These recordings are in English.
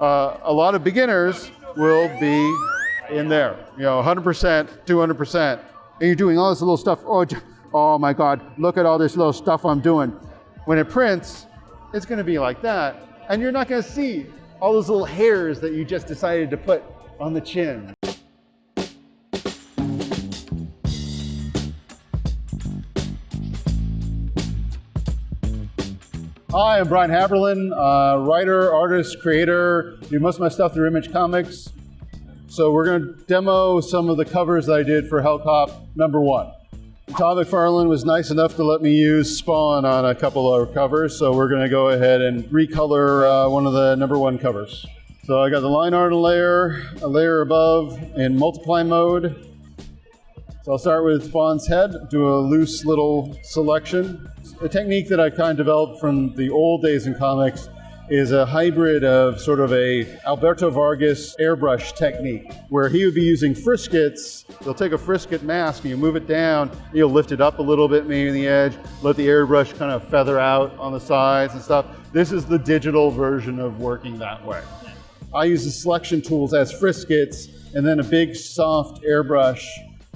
A lot of beginners will be in there, 100%, 200%, and you're doing all this little stuff. Oh my God, look at all this little stuff I'm doing. When it prints, it's gonna be like that, and you're not gonna see all those little hairs that you just decided to put on the chin. Hi, I'm Brian Haberlin, writer, artist, creator, do most of my stuff through Image Comics. So we're going to demo some of the covers that I did for Hellcop #1. Todd McFarlane was nice enough to let me use Spawn on a couple of covers, so we're going to go ahead and recolor one of the #1 covers. So I got the line art a layer above in multiply mode. So I'll start with Spawn's head, do a loose little selection. A technique that I kind of developed from the old days in comics is a hybrid of sort of a Alberto Vargas airbrush technique, where he would be using friskets. You'll take a frisket mask and you move it down, you'll lift it up a little bit, maybe in the edge, let the airbrush kind of feather out on the sides and stuff. This is the digital version of working that way. I use the selection tools as friskets and then a big soft airbrush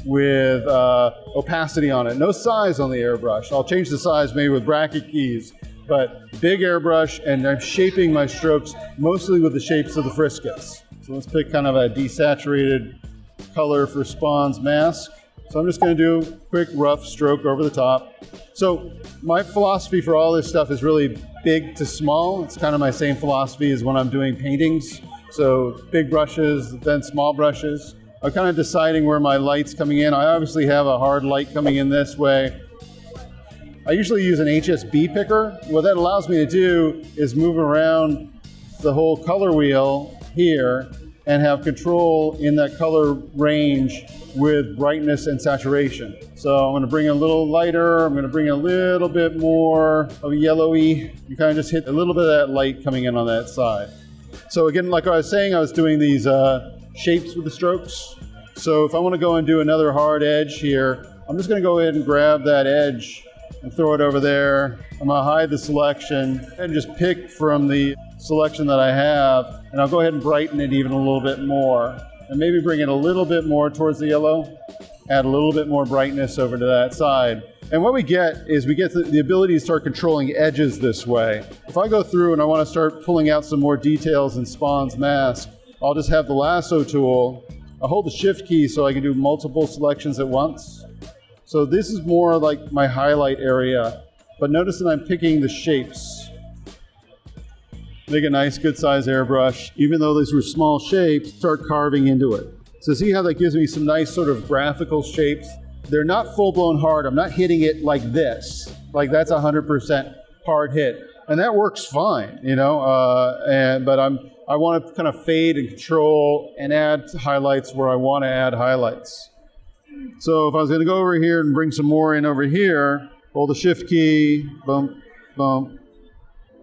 with opacity on it. No size on the airbrush. I'll change the size maybe with bracket keys, but big airbrush, and I'm shaping my strokes mostly with the shapes of the friskets. So let's pick kind of a desaturated color for Spawn's mask. So I'm just gonna do a quick rough stroke over the top. So my philosophy for all this stuff is really big to small. It's kind of my same philosophy as when I'm doing paintings. So big brushes, then small brushes. I'm kind of deciding where my light's coming in. I obviously have a hard light coming in this way. I usually use an HSB picker. What that allows me to do is move around the whole color wheel here and have control in that color range with brightness and saturation. So I'm gonna bring a little lighter, I'm gonna bring a little bit more of a yellowy. You kind of just hit a little bit of that light coming in on that side. So again, like I was saying, I was doing these shapes with the strokes. So if I want to go and do another hard edge here, I'm just going to go ahead and grab that edge and throw it over there. I'm going to hide the selection and just pick from the selection that I have, and I'll go ahead and brighten it even a little bit more. And maybe bring it a little bit more towards the yellow, add a little bit more brightness over to that side. And what we get is we get the ability to start controlling edges this way. If I go through and I want to start pulling out some more details in Spawn's mask, I'll just have the lasso tool. I'll hold the shift key so I can do multiple selections at once. So this is more like my highlight area, but notice that I'm picking the shapes. Make a nice good size airbrush. Even though these were small shapes, start carving into it. So see how that gives me some nice sort of graphical shapes? They're not full-blown hard. I'm not hitting it like this. Like that's 100% hard hit. And that works fine, but I want to kind of fade and control and add highlights where I want to add highlights. So if I was going to go over here and bring some more in over here, hold the shift key, bump, bump,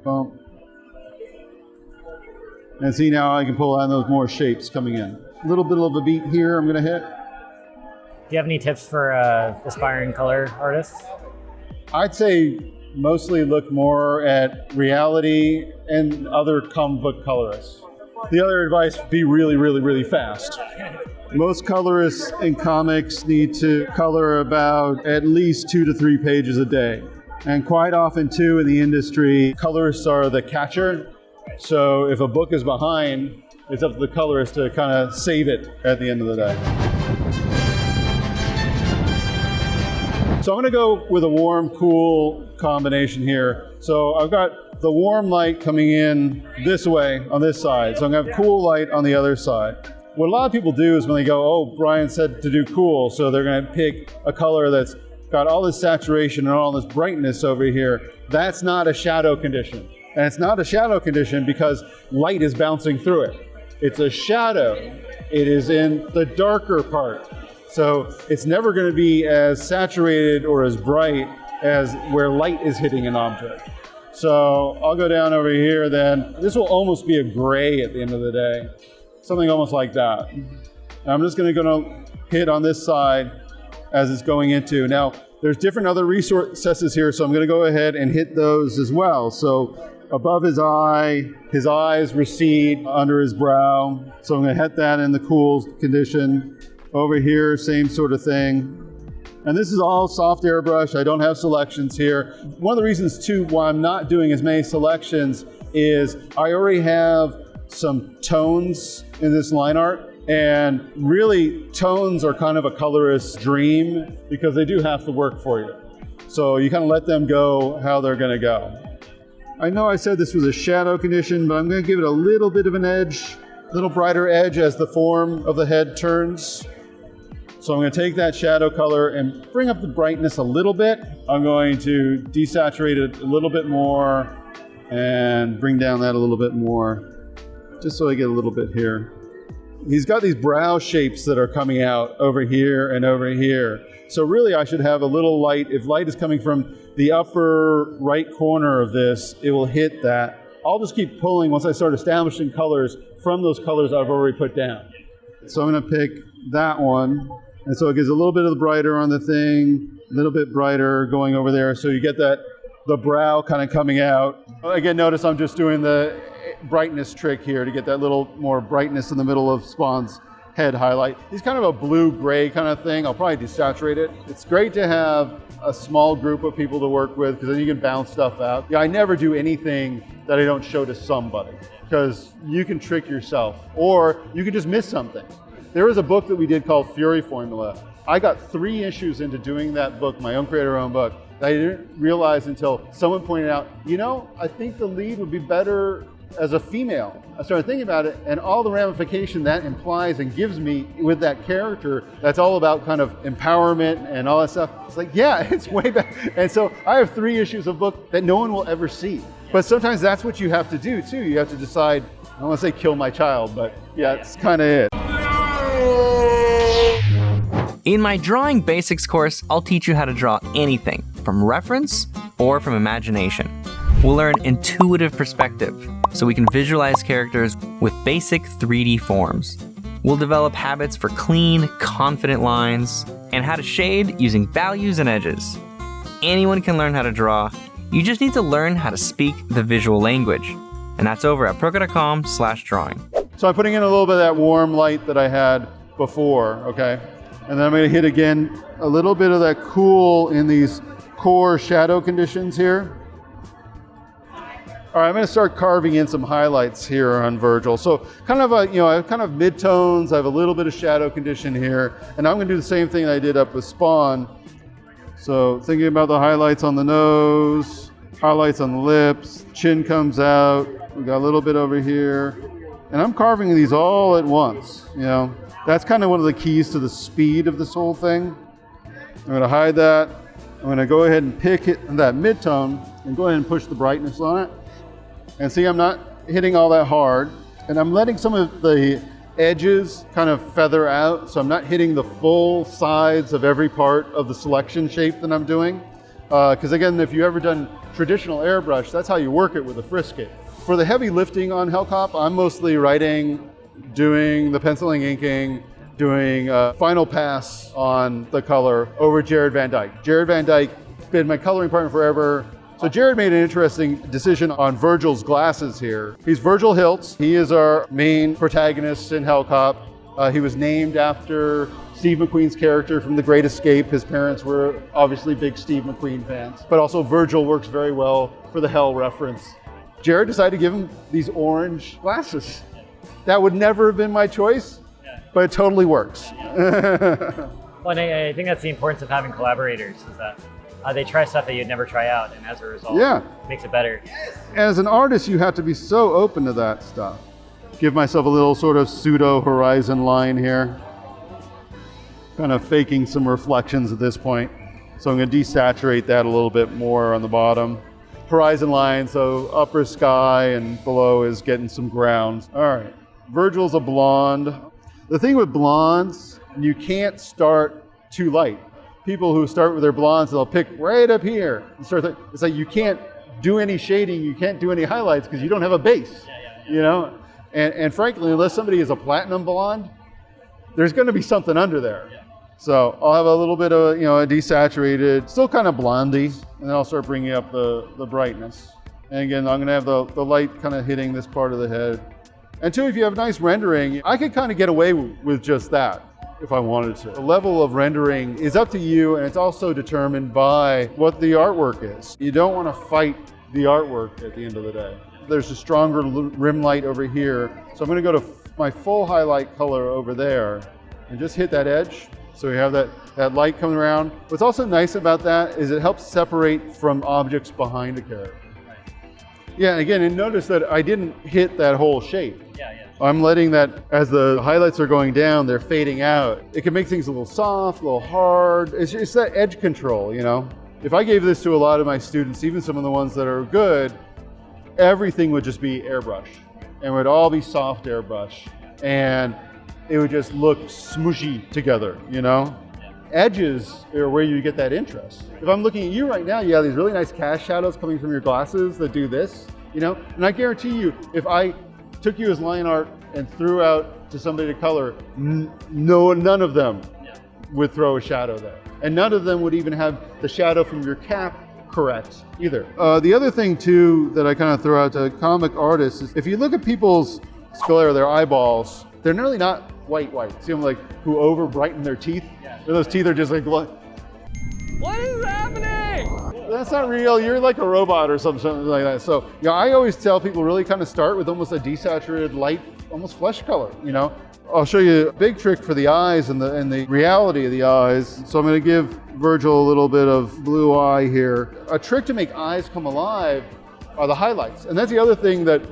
bump. And see now I can pull out those more shapes coming in. A little bit of a beat here I'm going to hit. Do you have any tips for aspiring color artists? I'd say mostly look more at reality and other comic book colorists. The other advice, be really, really, really fast. Most colorists in comics need to color about at least 2 to 3 pages a day. And quite often too in the industry, colorists are the catcher. So if a book is behind, it's up to the colorist to kind of save it at the end of the day. So I'm going to go with a warm, cool combination here. So I've got the warm light coming in this way on this side. So I'm going to have cool light on the other side. What a lot of people do is when they go, oh, Brian said to do cool, so they're going to pick a color that's got all this saturation and all this brightness over here. That's not a shadow condition. And it's not a shadow condition because light is bouncing through it. It's a shadow. It is in the darker part. So it's never going to be as saturated or as bright as where light is hitting an object. So I'll go down over here then. This will almost be a gray at the end of the day. Something almost like that. And I'm just going to hit on this side as it's going into. Now, there's different other resources here, so I'm going to go ahead and hit those as well. So above his eyes recede under his brow. So I'm going to hit that in the cool condition. Over here, same sort of thing. And this is all soft airbrush. I don't have selections here. One of the reasons too why I'm not doing as many selections is I already have some tones in this line art. And really, tones are kind of a colorist's dream because they do have to work for you. So you kind of let them go how they're going to go. I know I said this was a shadow condition, but I'm going to give it a little bit of an edge, a little brighter edge as the form of the head turns. So I'm going to take that shadow color and bring up the brightness a little bit. I'm going to desaturate it a little bit more and bring down that a little bit more, just so I get a little bit here. He's got these brow shapes that are coming out over here and over here. So really I should have a little light. If light is coming from the upper right corner of this, it will hit that. I'll just keep pulling once I start establishing colors from those colors I've already put down. So I'm going to pick that one. And so it gives a little bit of the brighter on the thing, a little bit brighter going over there. So you get that, the brow kind of coming out. Again, notice I'm just doing the brightness trick here to get that little more brightness in the middle of Spawn's head highlight. He's kind of a blue-gray kind of thing. I'll probably desaturate it. It's great to have a small group of people to work with because then you can bounce stuff out. Yeah, I never do anything that I don't show to somebody because you can trick yourself or you can just miss something. There was a book that we did called Fury Formula. I got 3 issues into doing that book, my own creator-owned book, that I didn't realize until someone pointed out, you know, I think the lead would be better as a female. I started thinking about it and all the ramification that implies and gives me with that character that's all about kind of empowerment and all that stuff. It's like, yeah, it's way back. And so I have 3 issues of book that no one will ever see. But sometimes that's what you have to do too. You have to decide, I don't want to say kill my child, but yeah, it's kind of it. In my Drawing Basics course, I'll teach you how to draw anything, from reference or from imagination. We'll learn intuitive perspective, so we can visualize characters with basic 3D forms. We'll develop habits for clean, confident lines, and how to shade using values and edges. Anyone can learn how to draw. You just need to learn how to speak the visual language. And that's over at proko.com/drawing. So I'm putting in a little bit of that warm light that I had before, okay? And then I'm going to hit again a little bit of that cool in these core shadow conditions here. All right, I'm going to start carving in some highlights here on Birchall. So kind of a, kind of midtones. I have a little bit of shadow condition here, and I'm going to do the same thing I did up with Spawn. So thinking about the highlights on the nose, highlights on the lips, chin comes out. We got a little bit over here, and I'm carving these all at once. That's kind of one of the keys to the speed of this whole thing. I'm going to hide that. I'm going to go ahead and pick that mid-tone and go ahead and push the brightness on it. And see, I'm not hitting all that hard. And I'm letting some of the edges kind of feather out. So I'm not hitting the full sides of every part of the selection shape that I'm doing. Because again, if you've ever done traditional airbrush, that's how you work it with a frisket. For the heavy lifting on Hellcop, I'm mostly writing, doing the penciling, inking, doing a final pass on the color over Jared Van Dyke. Jared Van Dyke been my coloring partner forever. So Jared made an interesting decision on Virgil's glasses here. He's Virgil Hiltz. He is our main protagonist in Hellcop. He was named after Steve McQueen's character from The Great Escape. His parents were obviously big Steve McQueen fans, but also Virgil works very well for the Hell reference. Jared decided to give him these orange glasses. That would never have been my choice, but it totally works. Well, I think that's the importance of having collaborators, is that they try stuff that you'd never try out, and as a result, it makes it better. As an artist, you have to be so open to that stuff. Give myself a little sort of pseudo horizon line here. Kind of faking some reflections at this point. So I'm going to desaturate that a little bit more on the bottom. Horizon line, so upper sky and below is getting some ground. All right, Virgil's a blonde. The thing with blondes, you can't start too light. People who start with their blondes, they'll pick right up here and start. It's like you can't do any shading, you can't do any highlights because you don't have a base. And frankly, unless somebody is a platinum blonde, there's going to be something under there. So I'll have a little bit of a desaturated, still kind of blondie, and then I'll start bringing up the brightness. And again, I'm gonna have the light kind of hitting this part of the head. And two, if you have nice rendering, I could kind of get away with just that if I wanted to. The level of rendering is up to you, and it's also determined by what the artwork is. You don't want to fight the artwork at the end of the day. There's a stronger rim light over here, so I'm going to go to my full highlight color over there and just hit that edge. So we have that light coming around. What's also nice about that is it helps separate from objects behind the character. Yeah, again, and notice that I didn't hit that whole shape. Yeah, yeah. I'm letting that, as the highlights are going down, they're fading out. It can make things a little soft, a little hard. It's that edge control, you know? If I gave this to a lot of my students, even some of the ones that are good, everything would just be airbrush. And it would all be soft airbrush. And it would just look smooshy together, you know? Edges are where you get that interest. If I'm looking at you right now, you have these really nice cast shadows coming from your glasses that do this, you know? And I guarantee you, if I took you as line art and threw out to somebody to color, none of them would throw a shadow there. And none of them would even have the shadow from your cap correct either. The other thing too that I kind of throw out to comic artists is if you look at people's sclera, their eyeballs, they're nearly not white. See them like who over brighten their teeth? Yeah. Those teeth are just like, what is happening? That's not real. You're like a robot or something like that. So, you know, I always tell people really kind of start with almost a desaturated light, almost flesh color, you know? I'll show you a big trick for the eyes and the reality of the eyes. So I'm going to give Virgil a little bit of blue eye here. A trick to make eyes come alive are the highlights. And that's the other thing that,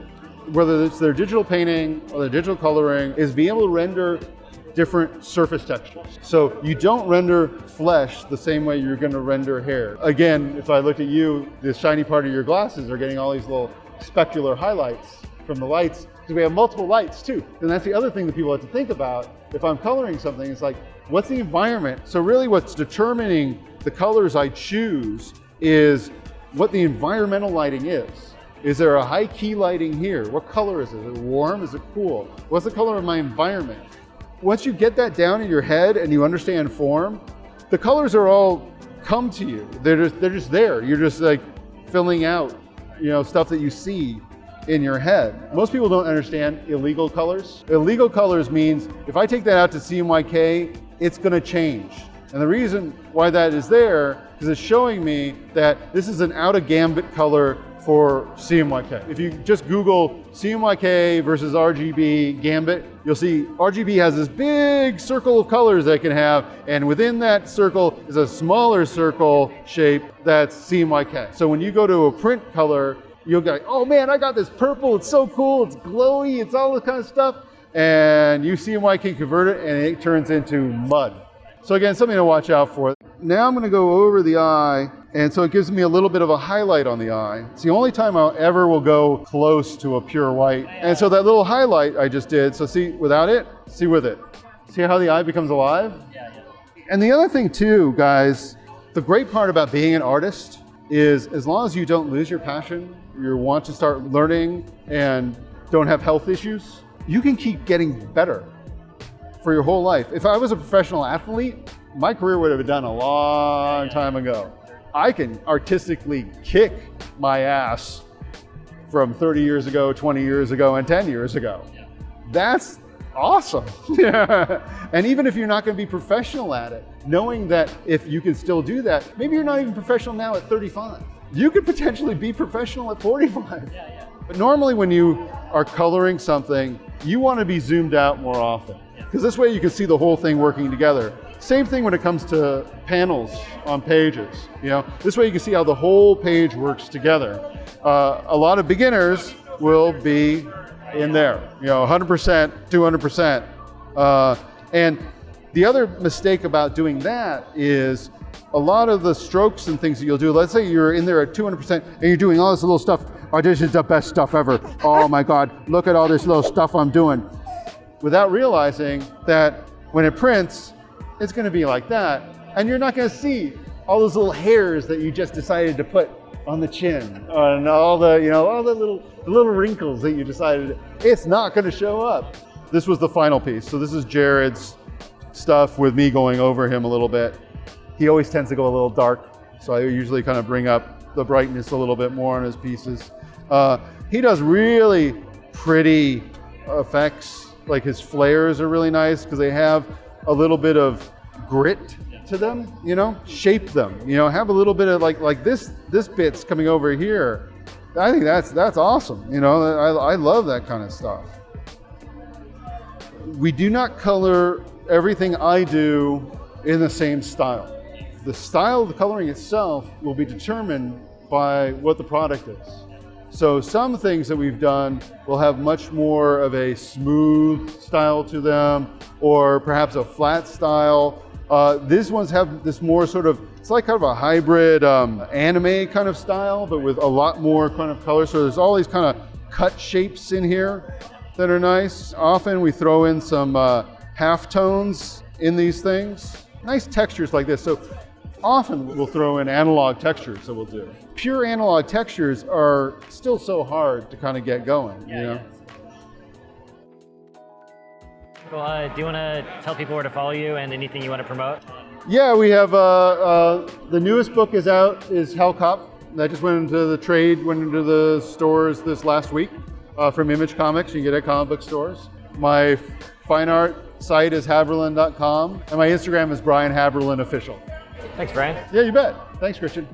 whether it's their digital painting or their digital coloring, is being able to render different surface textures. So you don't render flesh the same way you're going to render hair. Again, if I looked at you, the shiny part of your glasses are getting all these little specular highlights from the lights, because we have multiple lights too. And that's the other thing that people have to think about. If I'm coloring something, it's like, what's the environment? So really what's determining the colors I choose is what the environmental lighting is. Is there a high key lighting here? What color is it? Is it warm? Is it cool? What's the color of my environment? Once you get that down in your head and you understand form, the colors are all come to you. They're just there. You're just like filling out, you know, stuff that you see in your head. Most people don't understand illegal colors. Illegal colors means if I take that out to CMYK, it's going to change. And the reason why that is there is it's showing me that this is an out of gambit color for CMYK. If you just Google CMYK versus RGB gambit, you'll see RGB has this big circle of colors that it can have, and within that circle is a smaller circle shape that's CMYK. So when you go to a print color, you'll go, oh man, I got this purple, it's so cool, it's glowy, it's all this kind of stuff, and you CMYK convert it and it turns into mud. So again, something to watch out for. Now I'm going to go over the eye, and so it gives me a little bit of a highlight on the eye. It's the only time I ever will go close to a pure white. And so that little highlight I just did, so see without it, see with it. See how the eye becomes alive? Yeah. And the other thing too, guys, the great part about being an artist is as long as you don't lose your passion, you want to start learning and don't have health issues, you can keep getting better for your whole life. If I was a professional athlete, my career would have been done a long time ago. I can artistically kick my ass from 30 years ago, 20 years ago, and 10 years ago. That's awesome. And even if you're not going to be professional at it, knowing that if you can still do that, maybe you're not even professional now at 35. You could potentially be professional at 45. But normally when you are coloring something, you want to be zoomed out more often, because this way you can see the whole thing working together. Same thing when it comes to panels on pages. You know, this way you can see how the whole page works together. A lot of beginners will be in there, you know, 100%, 200%. And the other mistake about doing that is a lot of the strokes and things that you'll do, let's say you're in there at 200% and you're doing all this little stuff. Oh, this is the best stuff ever. Oh my God, look at all this little stuff I'm doing. Without realizing that when it prints, it's going to be like that. And you're not going to see all those little hairs that you just decided to put on the chin and all the, you know, all the little wrinkles that you decided. It's not going to show up. This was the final piece. So this is Jared's stuff with me going over him a little bit. He always tends to go a little dark. So I usually kind of bring up the brightness a little bit more on his pieces. He does really pretty effects, like his flares are really nice because they have a little bit of grit to them, you know, shape them, you know, have a little bit of like this bit's coming over here. I think that's awesome, you know, I love that kind of stuff. We do not color everything I do in the same style. The style of the coloring itself will be determined by what the product is. So some things that we've done will have much more of a smooth style to them, or perhaps a flat style. These ones have this more sort of, it's like kind of a hybrid anime kind of style, but with a lot more kind of color. So there's all these kind of cut shapes in here that are nice. Often we throw in some halftones in these things. Nice textures like this. So often we'll throw in analog textures that we'll do. Pure analog textures are still so hard to kind of get going, you know? Well, do you want to tell people where to follow you and anything you want to promote? Yeah, we have, the newest book is out, is Hellcop. That just went into the trade, went into the stores this last week from Image Comics. You can get it at comic book stores. My fine art site is haberlin.com, and my Instagram is Brian Haberlin Official. Thanks, Brian. Yeah, you bet. Thanks, Christian.